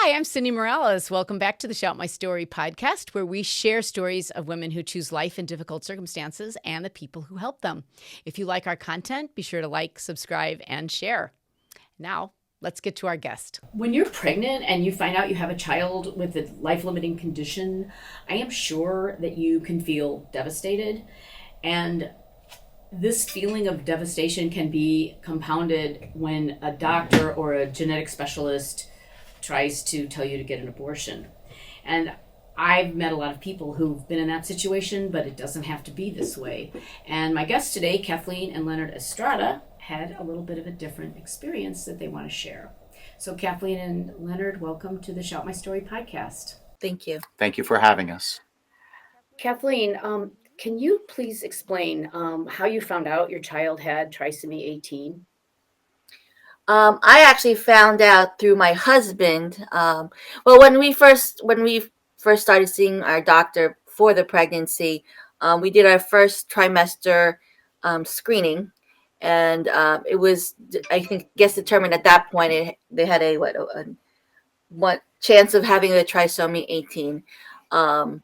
Hi, I'm Cindy Morales. Welcome back to the Shout My Story podcast, where we share stories of women who choose life in difficult circumstances and the people who help them. If you like our content, be sure to like, subscribe, and share. Now, let's get to our guest. When you're pregnant and you find out you have a child with a life limiting condition, I am sure that you can feel devastated. And this feeling of devastation can be compounded when a doctor or a genetic specialist tries to tell you to get an abortion. And I've met a lot of people who've been in that situation, but it doesn't have to be this way. And my guests today, Kathleen and Leonard Estrada, had a little bit of a different experience that they want to share. So Kathleen and Leonard, welcome to the Shout My Story podcast. Thank you. Thank you for having us. Kathleen, can you please explain how you found out your child had trisomy 18? I actually found out through my husband. Well, when we first started seeing our doctor for the pregnancy, we did our first trimester screening, and it was, I think, guess determined at that point they had a what chance of having a trisomy 18. And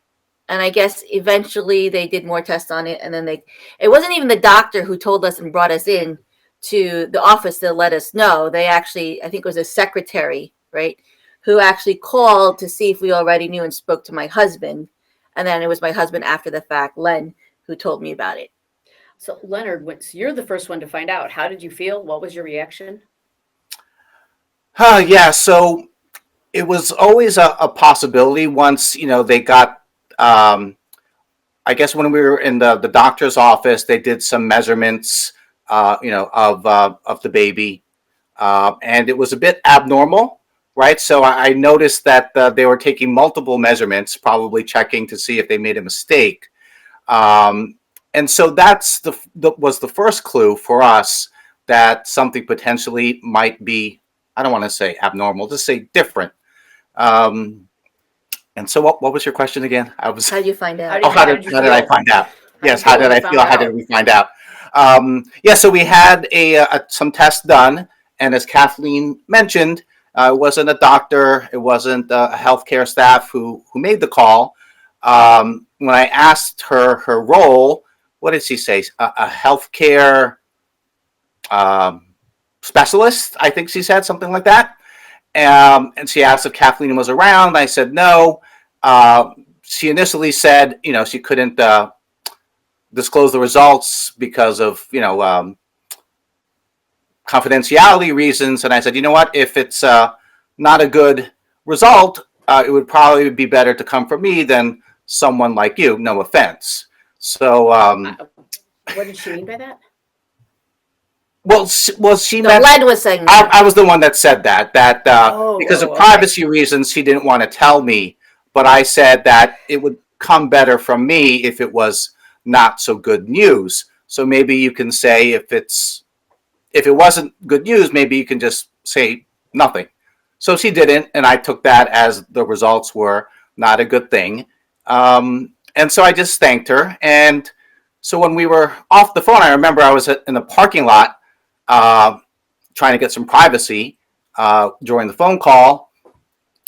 I guess eventually they did more tests on it, and then it wasn't even the doctor who told us and brought us in to the office to let us know. They actually, I think it was a secretary, right, who actually called to see if we already knew and spoke to my husband. And then it was my husband after the fact, Len, who told me about it. So Leonard, you're the first one to find out. How did you feel? What was your reaction? Yeah, so it was always a possibility once, they got, I guess when we were in the doctor's office, they did some measurements, of the baby. And it was a bit abnormal, right? So I noticed that they were taking multiple measurements, probably checking to see if they made a mistake. And so that's was the first clue for us that something potentially might be, I don't want to say abnormal, just say different. Um, and so what was your question again? How did you find out? How did I find out? Yes, how did I feel? How did we find out? Yeah, so we had some tests done, and as Kathleen mentioned, it wasn't a doctor, it wasn't a healthcare staff who made the call. When I asked her role, what did she say? A healthcare specialist, I think she said, something like that. And she asked if Kathleen was around. I said no. She initially said, she couldn't disclose the results because of, confidentiality reasons. And I said, you know what, if it's not a good result, it would probably be better to come from me than someone like you. No offense. So, what did she mean by that? Well, she No, meant Len was saying that. I was the one that said that because of privacy reasons, she didn't want to tell me. But I said that it would come better from me if it was not so good news. So maybe you can say if it wasn't good news, maybe you can just say nothing. So she didn't, and I took that as the results were not a good thing. And so I just thanked her. And so when we were off the phone, I remember I was in the parking lot trying to get some privacy during the phone call.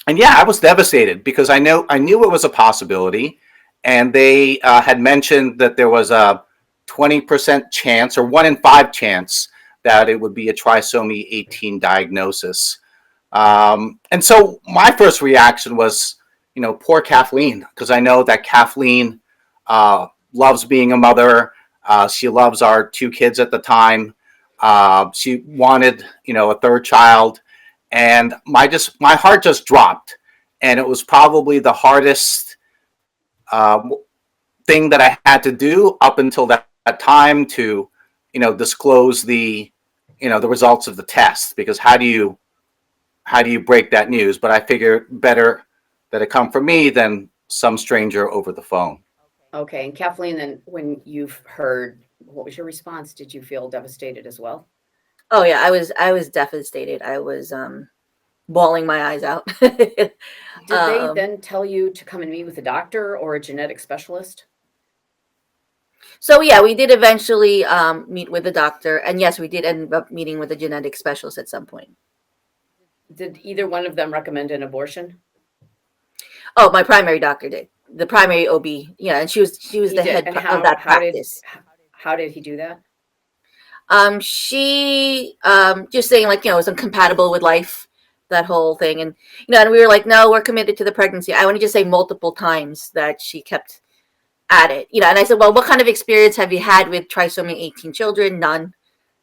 And yeah, I was devastated because I knew it was a possibility. And they had mentioned that there was a 20% chance or 1 in 5 chance that it would be a trisomy 18 diagnosis. And so my first reaction was, poor Kathleen, because I know that Kathleen loves being a mother. She loves our 2 kids at the time. She wanted, a third child, and my heart just dropped. And it was probably the hardest thing that I had to do up until that time to, disclose the results of the test, because how do you break that news? But I figure better that it come from me than some stranger over the phone. Okay, and Kathleen, then when you've heard, what was your response? Did you feel devastated as well? Oh yeah, I was devastated. I was bawling my eyes out. Did they then tell you to come and meet with a doctor or a genetic specialist? So yeah, we did eventually meet with the doctor, and yes, we did end up meeting with a genetic specialist at some point. Did either one of them recommend an abortion? Oh, my primary doctor did. The primary OB, yeah, and she was He the did. head And of that practice. how did he do that? She just saying like it was incompatible with life, that whole thing, and and we were like, no, we're committed to the pregnancy. I want to just say multiple times that she kept at it, and I said, well, what kind of experience have you had with trisomy 18 children? None,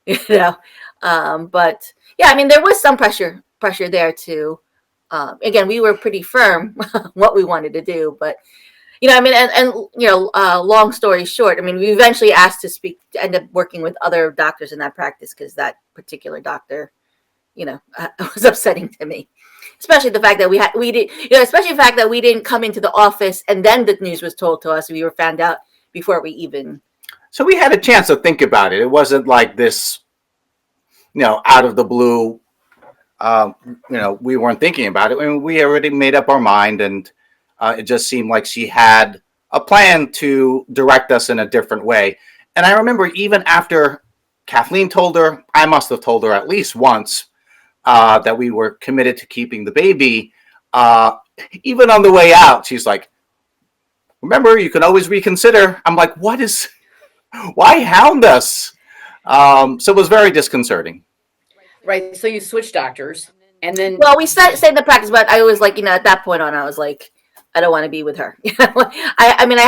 you know. But yeah, I mean, there was some pressure there too. Again, we were pretty firm what we wanted to do, but I mean, long story short, I mean, we eventually asked to end up working with other doctors in that practice because that particular doctor, was upsetting to me, especially the fact that we did, especially the fact that we didn't come into the office and then the news was told to us. We were found out before we even. So we had a chance to think about it. It wasn't like this, out of the blue. Um, we weren't thinking about it. I mean, we already made up our mind, and it just seemed like she had a plan to direct us in a different way. And I remember even after Kathleen told her, I must have told her at least once that we were committed to keeping the baby. Uh, Even on the way out, she's like, remember, you can always reconsider. I'm like, why hound us? So it was very disconcerting. Right. So you switched doctors, and then Well, we stayed in the practice, but I was like, at that point on, I was like, I don't want to be with her. I mean,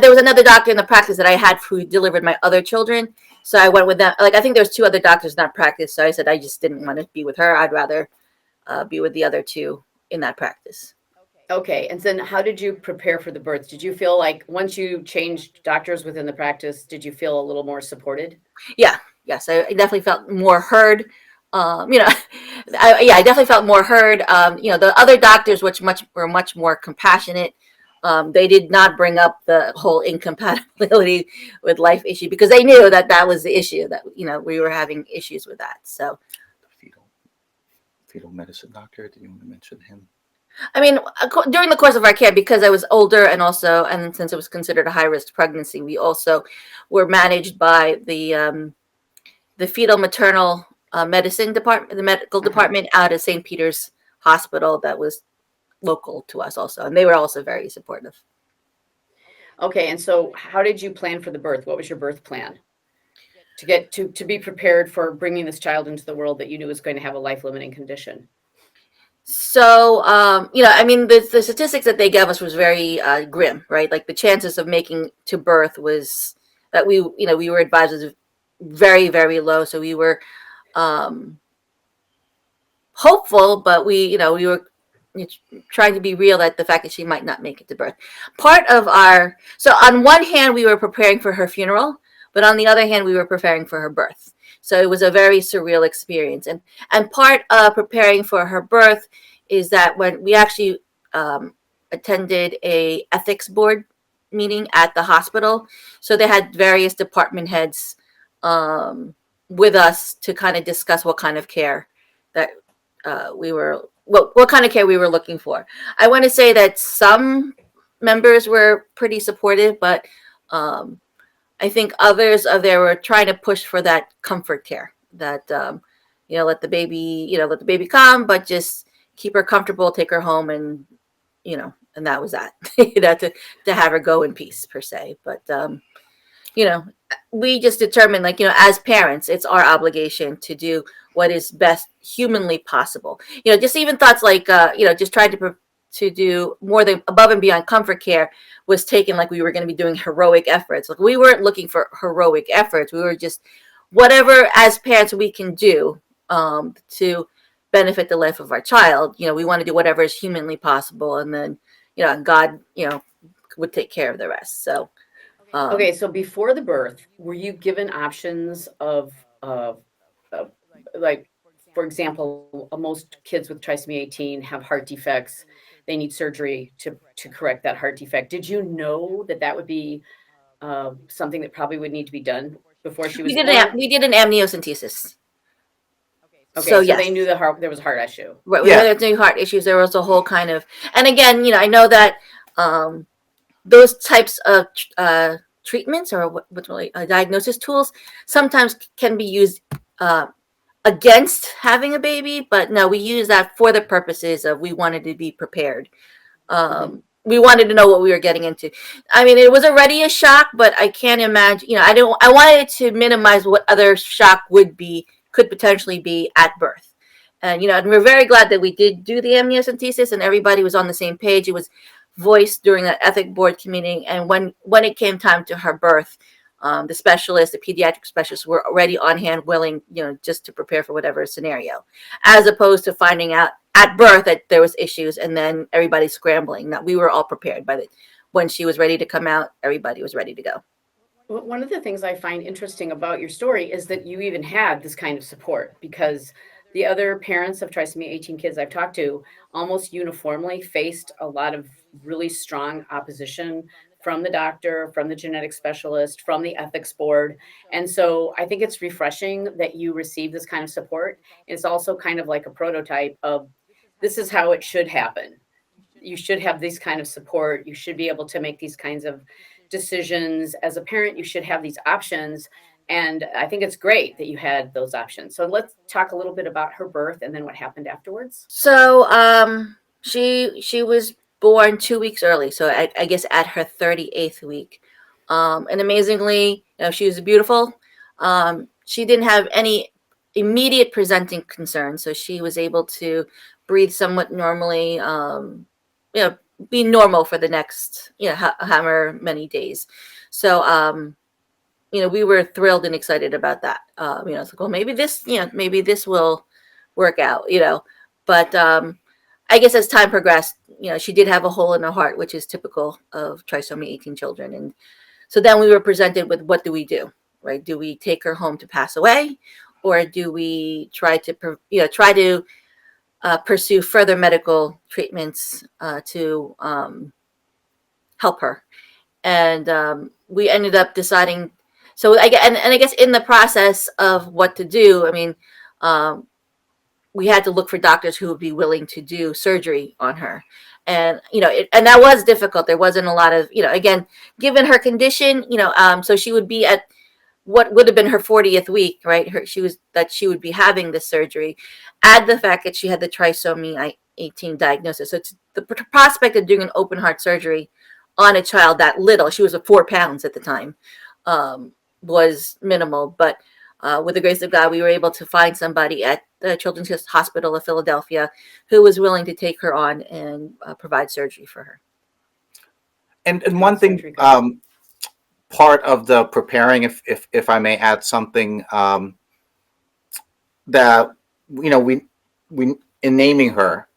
there was another doctor in the practice that I had who delivered my other children, so I went with them. Like, I think there was two other doctors in that practice, so I said I just didn't want to be with her. I'd rather be with the other two in that practice. okay. And then how did you prepare for the birth? Did you feel like once you changed doctors within the practice, did you feel a little more supported? Yeah, yes, I definitely felt more heard. You know, I definitely felt more heard. The other doctors, which were much more compassionate, they did not bring up the whole incompatibility with life issue because they knew that that was the issue, that we were having issues with that. So, Fetal, fetal medicine doctor. Did you want to mention him? I mean, during the course of our care, because I was older and since it was considered a high risk pregnancy, we also were managed by the fetal maternal medicine department, the medical Uh-huh. department out of St. Peter's Hospital that was local to us also. And they were also very supportive. Okay. And so how did you plan for the birth? What was your birth plan to get to be prepared for bringing this child into the world that you knew was going to have a life limiting condition? So, I mean, the statistics that they gave us was very grim, right? Like the chances of making to birth was that we were advised was very, very low. So we were um, hopeful, but we were trying to be real that the fact that she might not make it to birth. So on one hand, we were preparing for her funeral, but on the other hand, we were preparing for her birth. So it was a very surreal experience. And part of preparing for her birth is that when we actually attended a ethics board meeting at the hospital, so they had various department heads um, with us to kind of discuss what kind of care that we were what kind of care we were looking for. I want to say that some members were pretty supportive, but um, I think others of there were trying to push for that comfort care, that let the baby come, but just keep her comfortable, take her home, and that was that. To have her go in peace per se. But you know, we just determined, like, as parents, it's our obligation to do what is best humanly possible. Just even thoughts like, just trying to do more than above and beyond comfort care was taken like we were going to be doing heroic efforts. Like, we weren't looking for heroic efforts. We were just whatever as parents we can do to benefit the life of our child. We want to do whatever is humanly possible, and then God, would take care of the rest. So. Um, Okay. So before the birth, were you given options of like, for example, most kids with trisomy 18 have heart defects. They need surgery to correct that heart defect. Did you know that that would be something that probably would need to be done before she we was did an born? we did an amniocentesis. So Okay, so yes, they knew there was a heart issue. right. We know Yeah. there's new heart issues. There was a whole kind of, and again, I know that um, those types of treatments or what's really diagnosis tools sometimes can be used uh, against having a baby, but no, we use that for the purposes of we wanted to be prepared. We wanted to know what we were getting into. I mean, it was already a shock, but I can't imagine. You know, I wanted to minimize what other shock could potentially be at birth. And you know, and we're very glad that we did do the amniocentesis, and everybody was on the same page. It was voiced during that ethic board meeting, and when it came time to her birth, the specialists, the pediatric specialists, were already on hand, willing, you know, just to prepare for whatever scenario, as opposed to finding out at birth that there was issues and then everybody scrambling. Now we were all prepared by the when she was ready to come out, everybody was ready to go. One of the things I find interesting about your story is that you even had this kind of support, because the other parents of trisomy 18 kids I've talked to almost uniformly faced a lot of really strong opposition from the doctor, from the genetic specialist, from the ethics board. And so I think it's refreshing that you receive this kind of support. It's also kind of like a prototype of this is how it should happen. You should have this kind of support. You should be able to make these kinds of decisions. As a parent, you should have these options. And I think it's great that you had those options. So let's talk a little bit about her birth and then what happened afterwards. So she was born 2 weeks early, so I guess at her 38th week. And amazingly, you know, she was beautiful. She didn't have any immediate presenting concerns, so she was able to breathe somewhat normally. You know, be normal for the next, you know, however many days. So you know, we were thrilled and excited about that. You know, it's like, well, maybe this will work out, you know. But I guess as time progressed, you know, she did have a hole in her heart, which is typical of trisomy 18 children. And so then we were presented with, what do we do, right? Do we take her home to pass away, or do we try to pursue further medical treatments to help her? And we ended up deciding. So I guess in the process of what to do, I mean, we had to look for doctors who would be willing to do surgery on her. And you know, and that was difficult. There wasn't a lot of, you know, again, given her condition, you know, so she would be at what would have been her 40th week, right? She would be having this surgery. Add the fact that she had the trisomy 18 diagnosis. So it's the prospect of doing an open heart surgery on a child that little, she was 4 pounds at the time, was minimal. But with the grace of God, we were able to find somebody at the Children's Hospital of Philadelphia who was willing to take her on and provide surgery for her. And one thing, part of the preparing, if I may add something, that you know, we in naming her,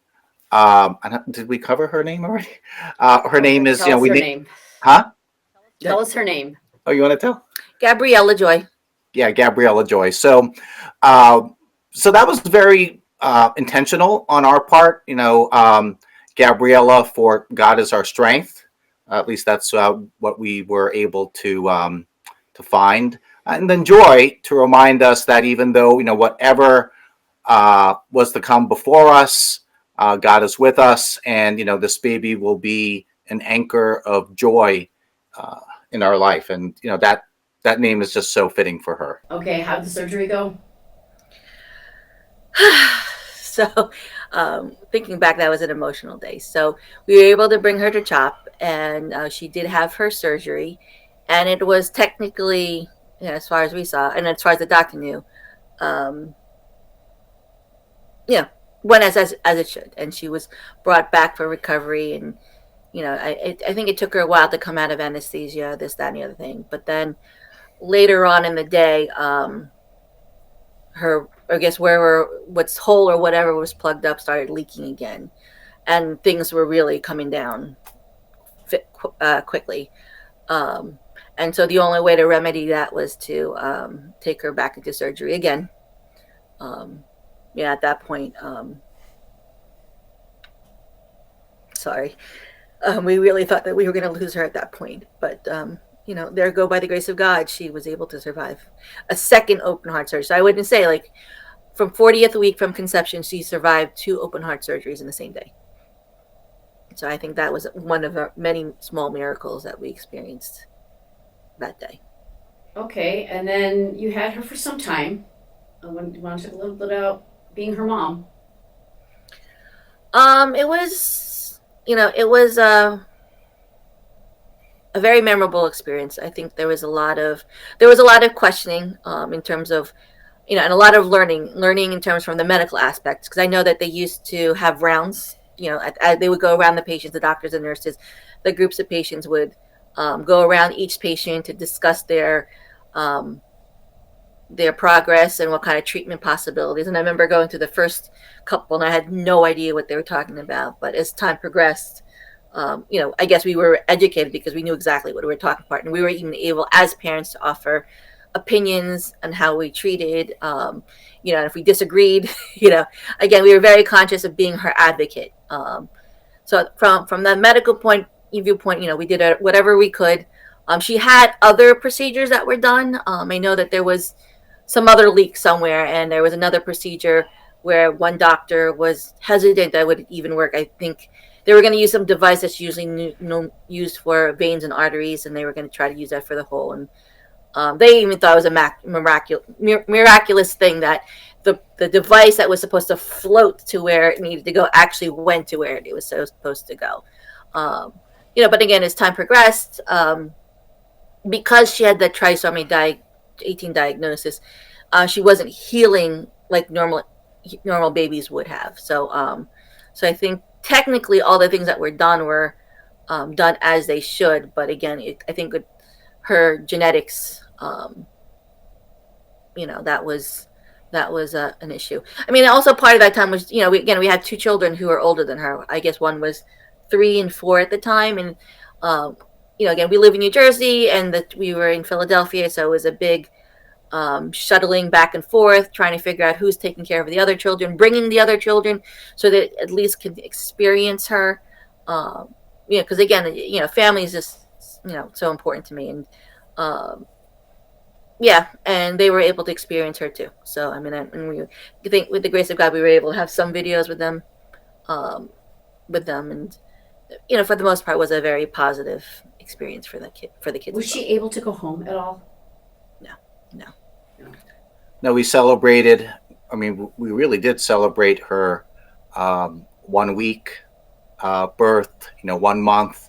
did we cover her name already? Her name is, you know, her name. Huh? Tell us her name. Oh, you want to tell? Gabriella Joy. Yeah, Gabriella Joy. So, so that was very intentional on our part. You know, Gabriella, for God is our strength. At least that's what we were able to find. And then Joy, to remind us that even though, you know, whatever was to come before us, God is with us, and you know, this baby will be an anchor of joy in our life, and you know, that name is just so fitting for her. Okay, how'd the surgery go? So, thinking back, that was an emotional day. So we were able to bring her to CHOP, and she did have her surgery, and it was technically, you know, as far as we saw, and as far as the doctor knew, yeah, went as it should, and she was brought back for recovery. And you know, I think it took her a while to come out of anesthesia, this, that, and the other thing. But then later on in the day, her, I guess, what's hole or whatever was plugged up started leaking again, and things were really coming down quickly. And so the only way to remedy that was to take her back into surgery again. Yeah, at that point, sorry, we really thought that we were going to lose her at that point. But you know, there go, by the grace of God, she was able to survive a second open heart surgery. So I wouldn't say, like, from 40th week from conception, she survived 2 open heart surgeries in the same day. So I think that was one of our many small miracles that we experienced that day. Okay, and then you had her for some time. When you want to talk a little bit about being her mom? It was, it was a very memorable experience. I think there was a lot of questioning in terms of, and a lot of learning in terms from the medical aspects, because I know that they used to have rounds. They would go around the patients, the doctors and nurses, the groups of patients would go around each patient to discuss um, their progress and what kind of treatment possibilities. And I remember going to the first couple, and I had no idea what they were talking about. But as time progressed, I guess we were educated because we knew exactly what we were talking about, and we were even able, as parents, to offer opinions on how we treated. And if we disagreed, again, we were very conscious of being her advocate. So from the medical viewpoint, we did whatever we could. She had other procedures that were done. I know that there was some other leak somewhere, and there was another procedure where one doctor was hesitant that would even work. I think they were going to use some device that's usually used for veins and arteries, and they were going to try to use that for the whole. And they even thought it was a miraculous thing that the device that was supposed to float to where it needed to go actually went to where it was supposed to go. Um, but again, as time progressed, because she had the trisomy 18 diagnosis, she wasn't healing like normal babies would have. So I think technically all the things that were done as they should. But again, I think with her genetics, that was an issue. I mean, also part of that time was, we had two children who were older than her. I guess one was 3 and 4 at the time, and um, again, we live in New Jersey, and we were in Philadelphia, so it was a big shuttling back and forth, trying to figure out who's taking care of the other children, bringing the other children, so that at least could experience her. Because again, family is just so important to me, and um, yeah, and they were able to experience her too. So I mean, and I think with the grace of God, we were able to have some videos um, with them, and for the most part, was a very positive experience for the kids. Was she able to go home at all? No, no. No, we celebrated. I mean, we really did celebrate her 1 week birth. 1 month.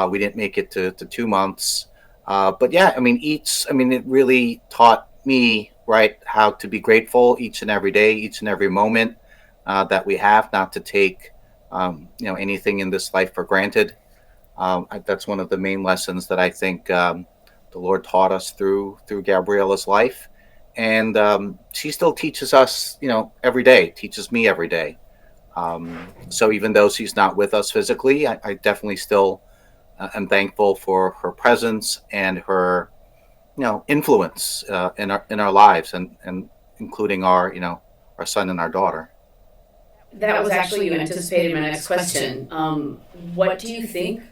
We didn't make it to 2 months. But yeah, I mean, it really taught me, right, how to be grateful each and every day, each and every moment that we have, not to take, anything in this life for granted. That's one of the main lessons that I think the Lord taught us through Gabriella's life. And she still teaches us, every day, teaches me every day. So even though she's not with us physically, I definitely still am thankful for her presence and her, influence in our lives, and including our son and our daughter. That was actually, you anticipated my next question. What do you think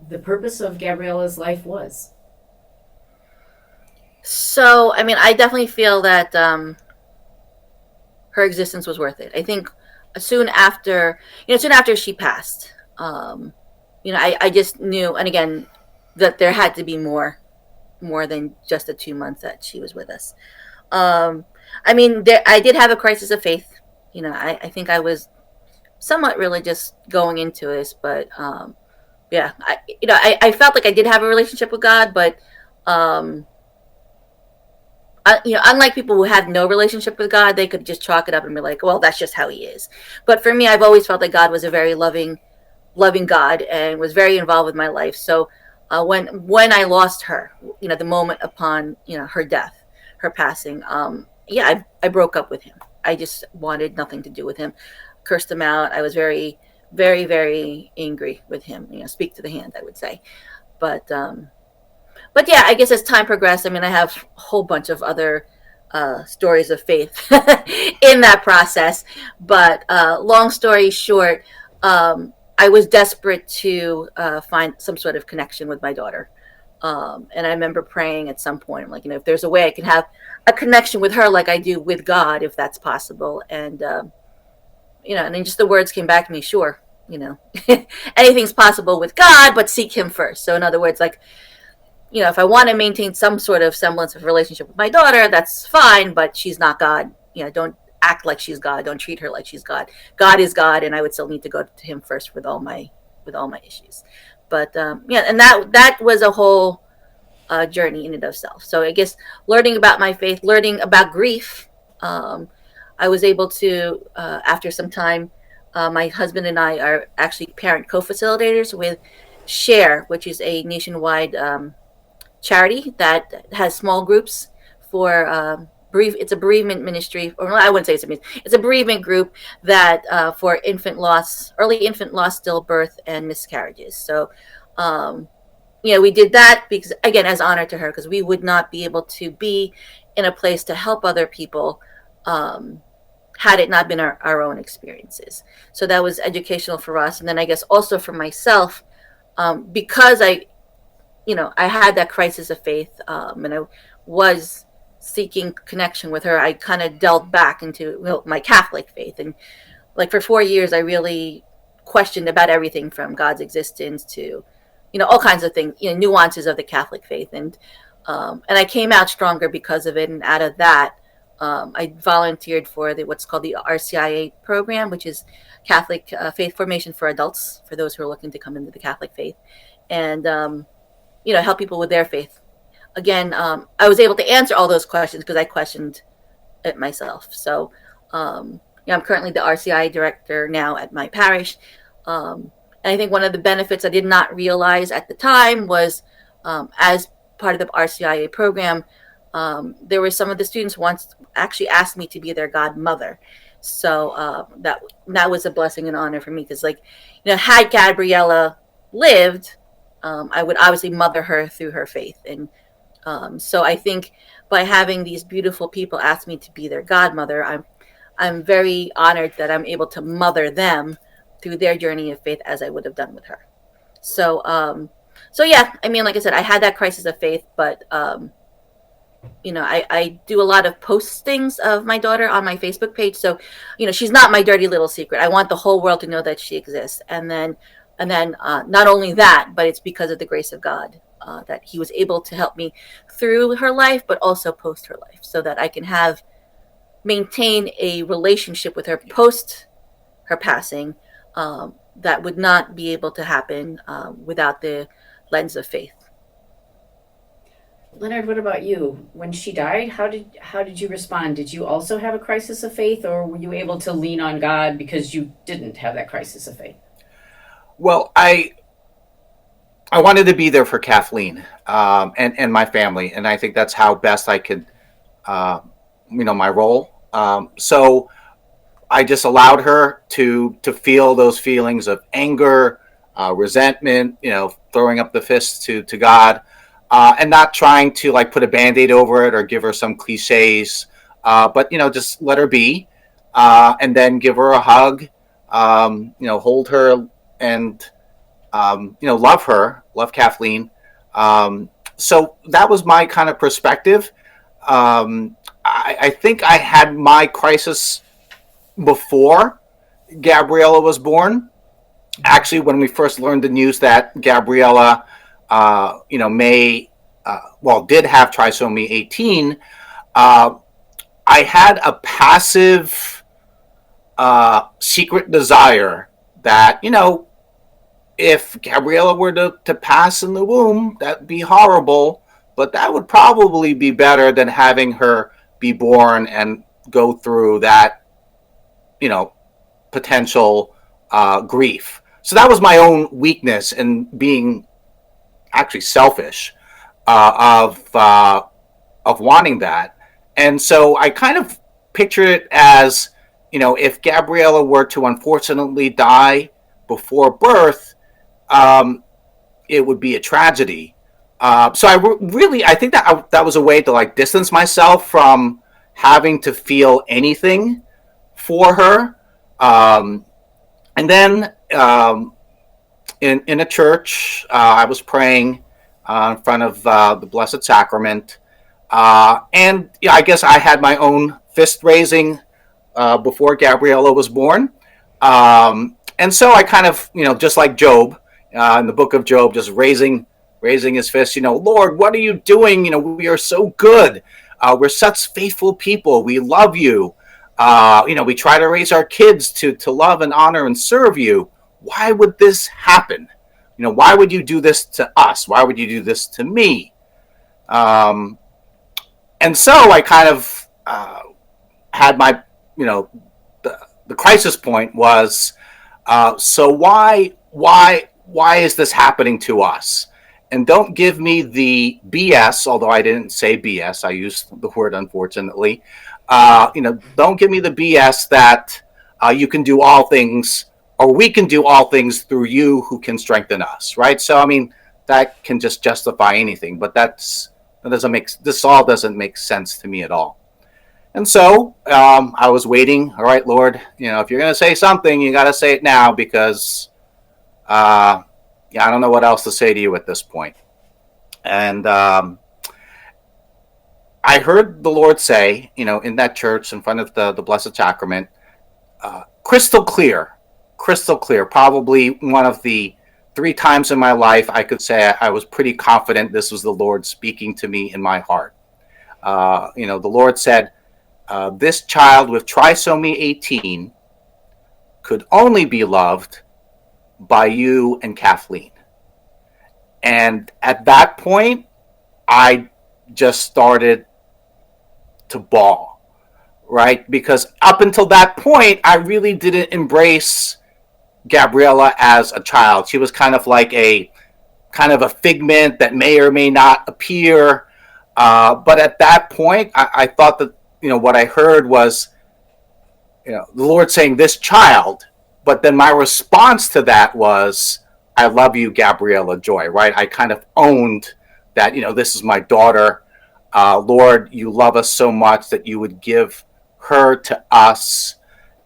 the purpose of Gabriella's life was? So I mean, I definitely feel that her existence was worth it. I think soon after she passed, I just knew, and again, that there had to be more than just the 2 months that she was with us. Um, I mean, I did have a crisis of faith. I think I was somewhat religious going into this, but yeah, I felt like I did have a relationship with God, but um, unlike people who had no relationship with God, they could just chalk it up and be like, well, that's just how He is. But for me, I've always felt that God was a very loving God, and was very involved with my life. So when I lost her, the moment upon her death, her passing, yeah, I broke up with him. I just wanted nothing to do with him. Cursed him out. I was very, very, very angry with him. Speak to the hand, I would say. But yeah, I guess as time progressed, I mean, I have a whole bunch of other stories of faith in that process. But long story short, I was desperate to find some sort of connection with my daughter. And I remember praying at some point, like, if there's a way I can have a connection with her like I do with God, if that's possible. And, and then just the words came back to me, sure, anything's possible with God, but seek Him first. So in other words, like, if I want to maintain some sort of semblance of relationship with my daughter, that's fine, but she's not God. Don't act like she's God. Don't treat her like she's God. God is God, and I would still need to go to Him first with all my issues. But and that was a whole journey in and of itself. So I guess learning about my faith, learning about grief, I was able to after some time. My husband and I are actually parent co-facilitators with Share, which is a nationwide charity that has small groups for it's a bereavement ministry, or I wouldn't say it's a bereavement group that for infant loss, early infant loss, stillbirth, and miscarriages. So, we did that because, again, as honor to her, because we would not be able to be in a place to help other people had it not been our own experiences. So that was educational for us, and then I guess also for myself, because I had that crisis of faith, and I was seeking connection with her. I kind of delved back into my Catholic faith, and like for 4 years, I really questioned about everything from God's existence to, all kinds of things, nuances of the Catholic faith, and I came out stronger because of it. And out of that, I volunteered for what's called the RCIA program, which is Catholic Faith Formation for Adults, for those who are looking to come into the Catholic faith, and help people with their faith. Again, I was able to answer all those questions because I questioned it myself. So, I'm currently the RCI director now at my parish. And I think one of the benefits I did not realize at the time was, as part of the RCIA program, there were some of the students once actually asked me to be their godmother. So that was a blessing and honor for me because, had Gabriella lived, I would obviously mother her through her faith. And so I think by having these beautiful people ask me to be their godmother, I'm very honored that I'm able to mother them through their journey of faith as I would have done with her. So yeah, I mean, like I said, I had that crisis of faith, but I do a lot of postings of my daughter on my Facebook page. So, she's not my dirty little secret. I want the whole world to know that she exists. And then not only that, but it's because of the grace of God that He was able to help me through her life, but also post her life, so that I can maintain a relationship with her post her passing that would not be able to happen without the lens of faith. Leonard, what about you? When she died, how did you respond? Did you also have a crisis of faith, or were you able to lean on God because you didn't have that crisis of faith? Well, I wanted to be there for Kathleen and my family, and I think that's how best I could, my role. So I just allowed her to feel those feelings of anger, resentment, throwing up the fists to God, and not trying to put a Band-Aid over it or give her some cliches, but just let her be, and then give her a hug, hold her and love Kathleen. So that was my kind of perspective. I think I had my crisis before Gabriella was born. Actually, when we first learned the news that Gabriella, did have trisomy 18, I had a passive, secret desire that, if Gabriella were to pass in the womb, that'd be horrible, but that would probably be better than having her be born and go through that, potential grief. So that was my own weakness in being actually selfish of wanting that. And so I kind of picture it as, if Gabriella were to unfortunately die before birth, it would be a tragedy. So I think that was a way to distance myself from having to feel anything for her. And then in a church, I was praying in front of the Blessed Sacrament, and I guess I had my own fist raising before Gabriella was born. And so I kind of, just like Job, in the book of Job, just raising raising his fist, Lord, what are you doing? We are so good. We're such faithful people. We love you. We try to raise our kids to love and honor and serve you. Why would this happen? Why would you do this to us? Why would you do this to me? And so I kind of had my, the crisis point was, so why is this happening to us? And don't give me the BS, although I didn't say BS, I used the word unfortunately. Don't give me the BS that you can do all things, or we can do all things through you who can strengthen us, right? So I mean, that can just justify anything, but this all doesn't make sense to me at all. And so I was waiting. All right, Lord, if you're going to say something, you got to say it now, because I don't know what else to say to you at this point. And I heard the Lord say, in that church in front of the Blessed Sacrament, crystal clear, probably one of the 3 times in my life I could say I was pretty confident this was the Lord speaking to me in my heart. The Lord said, this child with trisomy 18 could only be loved by you and Kathleen. And at that point, I just started to bawl, right? Because up until that point, I really didn't embrace Gabriella as a child. She was kind of like a figment that may or may not appear. But at that point, I thought that, what I heard was, the Lord saying this child, but then my response to that was, I love you, Gabriella Joy, right? I kind of owned that, this is my daughter. Lord, you love us so much that you would give her to us.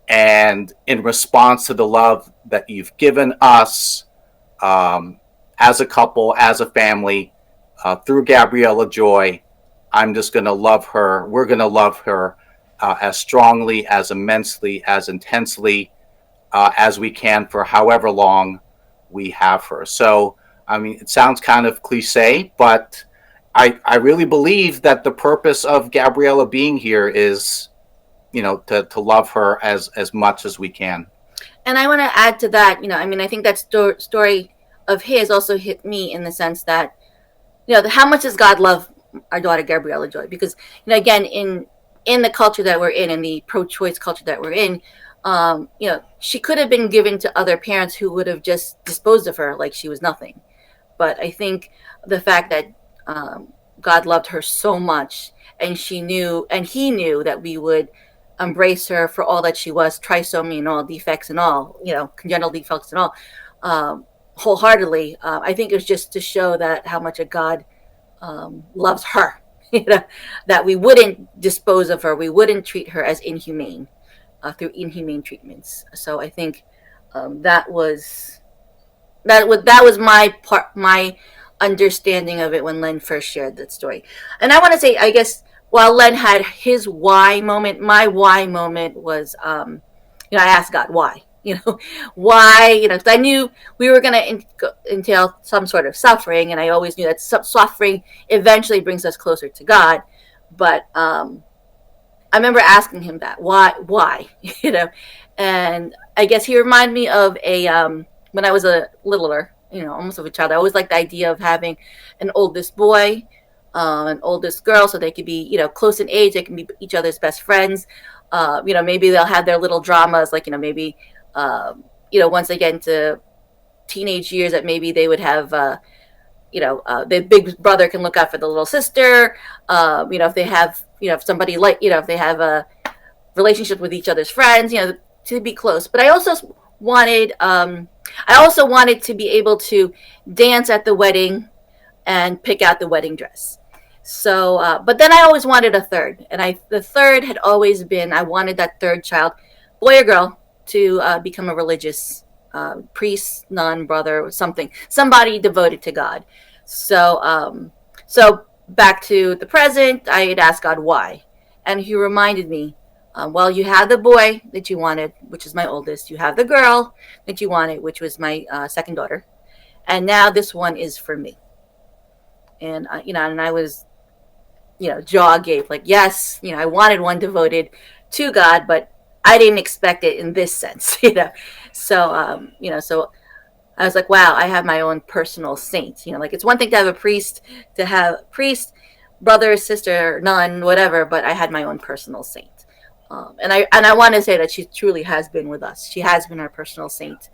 And in response to the love that you've given us as a couple, as a family, through Gabriella Joy, I'm just going to love her. We're going to love her as strongly, as immensely, as intensely as we can for however long we have her. So, I mean, it sounds kind of cliche, but I really believe that the purpose of Gabriella being here is, to love her as much as we can. And I want to add to that, I think that story of his also hit me in the sense that, how much does God love our daughter Gabriella Joy? Because, again, in the culture that we're in the pro-choice culture that we're in, she could have been given to other parents who would have just disposed of her like she was nothing. But I think the fact that God loved her so much, and he knew that we would embrace her for all that she was, trisomy and all, defects and all, congenital defects and all, wholeheartedly. I think it was just to show that how much a God loves her, that we wouldn't dispose of her, we wouldn't treat her as inhumane through inhumane treatments. So I think that was my understanding of it when Len first shared that story. And I want to say, I guess, while Len had his why moment, my why moment was, I asked God why. Why? Because I knew we were going to entail some sort of suffering, and I always knew that suffering eventually brings us closer to God. But I remember asking him that why, and I guess he reminded me of when I was a littler, almost of a child. I always liked the idea of having an oldest boy, an oldest girl, so they could be, close in age. They can be each other's best friends. Maybe they'll have their little dramas, like, maybe, once they get into teenage years, that maybe they would have, the big brother can look out for the little sister. If they have, if somebody like, if they have a relationship with each other's friends, to be close. But I also wanted to be able to dance at the wedding and pick out the wedding dress. So, but then I always wanted a third, and the third had always been, I wanted that third child, boy or girl, to become a religious priest, nun, brother, somebody devoted to God. So, so back to the present, I had asked God why, and He reminded me, well, you have the boy that you wanted, which is my oldest. You have the girl that you wanted, which was my second daughter, and now this one is for me. And and I was, jaw agape, like, yes, I wanted one devoted to God, but I didn't expect it in this sense. So so I was like, wow, I have my own personal saint. Like, it's one thing to have a priest, brother, sister, nun, whatever, but I had my own personal saint. And I want to say that she truly has been with us. She has been our personal saint.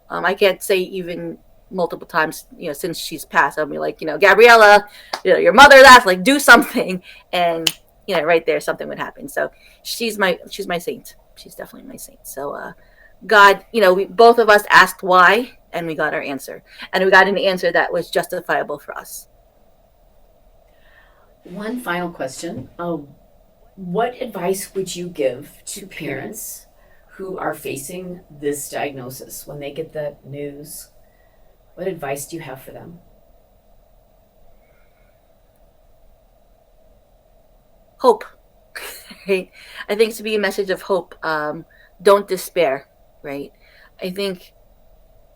I can't say even multiple times, since she's passed. I'll be like, Gabriella, your mother, that's like, do something, and right there, something would happen. So she's my saint. She's definitely my saint. So God, we both of us asked why, and we got our answer, and we got an answer that was justifiable for us. One final question. What advice would you give to parents who are facing this diagnosis when they get the news? What advice do you have for them? Hope. Right? I think to be a message of hope. Don't despair. Right? I think,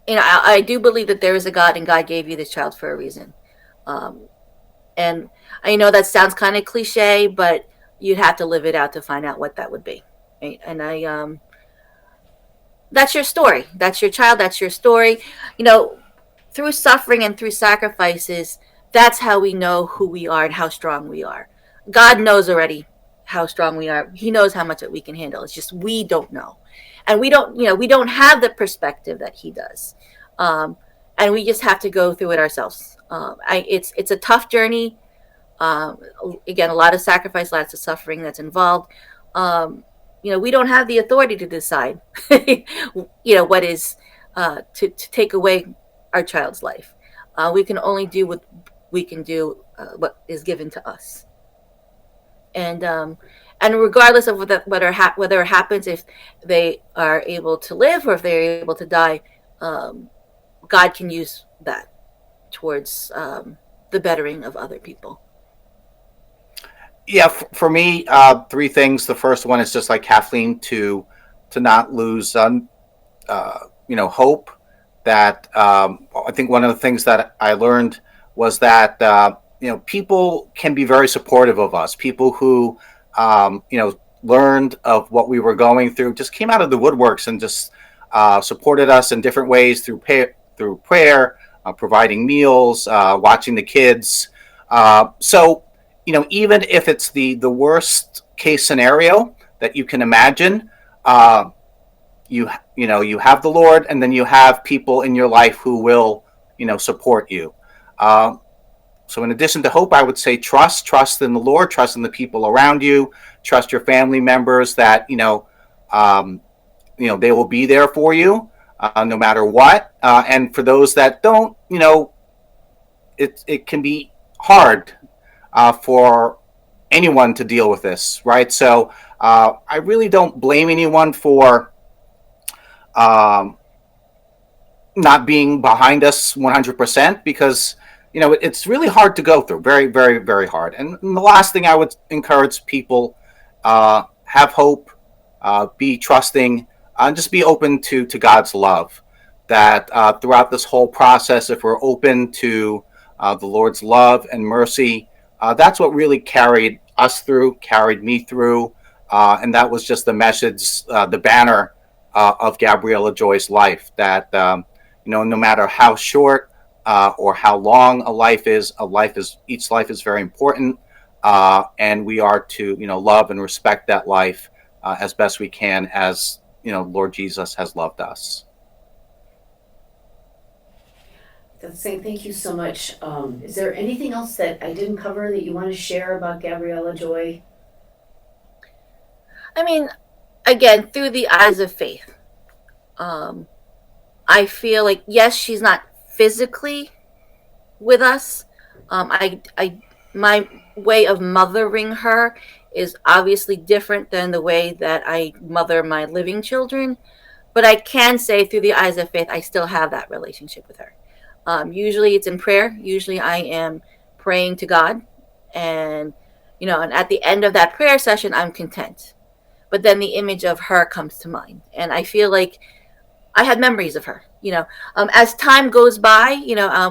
I do believe that there is a God, and God gave you this child for a reason. Um, and I know that sounds kind of cliche, but you'd have to live it out to find out what that would be. Right? And that's your story. That's your child. That's your story. You know, through suffering and through sacrifices, that's how we know who we are and how strong we are. God knows already how strong we are. He knows how much that we can handle. It's just we don't know, and we don't have the perspective that He does, and we just have to go through it ourselves. It's a tough journey. Um, Again, a lot of sacrifice, lots of suffering that's involved. Um, we don't have the authority to decide, what is to take away our child's life. We can only do what we can do, what is given to us. And regardless of whether it happens, if they are able to live or if they're able to die, um, God can use that towards the bettering of other people. Yeah, for me, three things. The first one is just like Kathleen, to not lose hope. That I think one of the things that I learned was that people can be very supportive of us. People who learned of what we were going through, just came out of the woodworks and just supported us in different ways through prayer, providing meals, watching the kids. So even if it's the worst case scenario that you can imagine, uh, you have the Lord, and then you have people in your life who will support you. Uh, so in addition to hope, I would say trust in the Lord, trust in the people around you, trust your family members that um, they will be there for you no matter what. And for those that don't, it can be hard for anyone to deal with this, right? So I really don't blame anyone for um, not being behind us 100%, because it's really hard to go through, very, very, very hard. And the last thing I would encourage people, have hope, be trusting, and just be open to God's love. That throughout this whole process, if we're open to the Lord's love and mercy, that's what really carried us through, carried me through. And that was just the message, the banner of Gabriella Joy's life, that no matter how short or how long each life is very important, and we are to love and respect that life as best we can, as Lord Jesus has loved us. That's saying thank you so much. Is there anything else that I didn't cover that you want to share about Gabriella Joy? I mean, again, through the eyes of faith, um, I feel like, yes, she's not physically with us. My way of mothering her is obviously different than the way that I mother my living children. But I can say, through the eyes of faith, I still have that relationship with her. Usually it's in prayer. Usually I am praying to God, and and at the end of that prayer session, I'm content. But then the image of her comes to mind, and I feel like I had memories of her. As time goes by,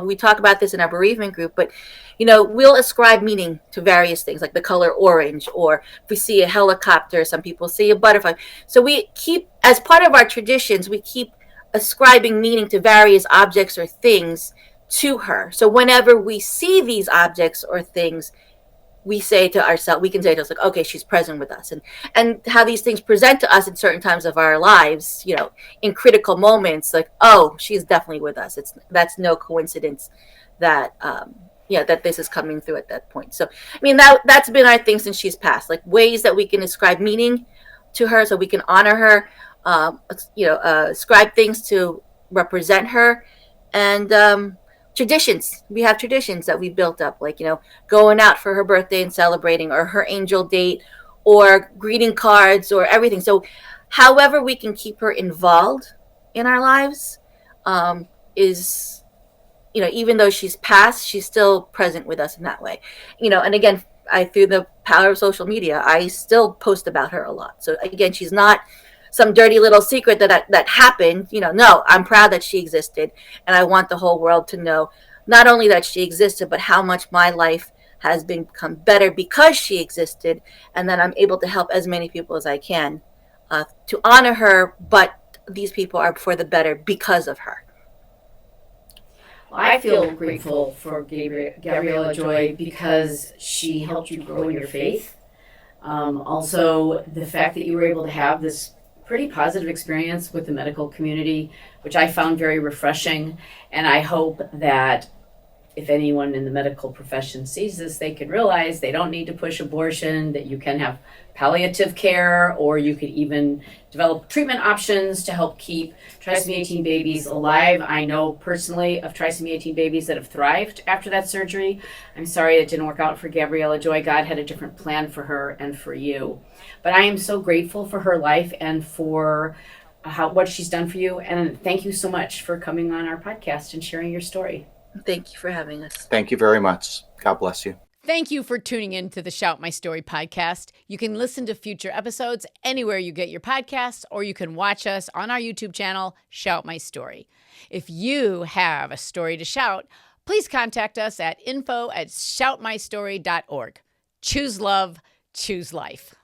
we talk about this in our bereavement group, but we'll ascribe meaning to various things like the color orange, or if we see a helicopter, some people see a butterfly. So we keep, as part of our traditions, we keep ascribing meaning to various objects or things to her. So whenever we see these objects or things, we can say to ourselves, like, okay, she's present with us. And how these things present to us in certain times of our lives, in critical moments, like, oh, she's definitely with us. That's no coincidence that that this is coming through at that point. So I mean, that's been our thing since she's passed, like ways that we can ascribe meaning to her so we can honor her, ascribe things to represent her. And traditions, we have traditions that we built up, like going out for her birthday and celebrating, or her angel date, or greeting cards, or everything. So however we can keep her involved in our lives, is even though she's passed, she's still present with us in that way. And again, through the power of social media, I still post about her a lot. So again, she's not some dirty little secret that happened. No, I'm proud that she existed, and I want the whole world to know not only that she existed, but how much my life has become better because she existed, and that I'm able to help as many people as I can to honor her. But these people are for the better because of her. I feel grateful for Gabriella Joy because she helped you grow in your faith. Also, the fact that you were able to have this pretty positive experience with the medical community, which I found very refreshing. And I hope that if anyone in the medical profession sees this, they can realize they don't need to push abortion, that you can have palliative care, or you could even develop treatment options to help keep trisomy 18 babies alive. I know personally of trisomy 18 babies that have thrived after that surgery. I'm sorry it didn't work out for Gabriella Joy. God had a different plan for her and for you. But I am so grateful for her life and for what she's done for you. And thank you so much for coming on our podcast and sharing your story. Thank you for having us. Thank you very much. God bless you. Thank you for tuning in to the Shout My Story podcast. You can listen to future episodes anywhere you get your podcasts, or you can watch us on our YouTube channel, Shout My Story. If you have a story to shout, please contact us at info@shoutmystory.org. Choose love, choose life.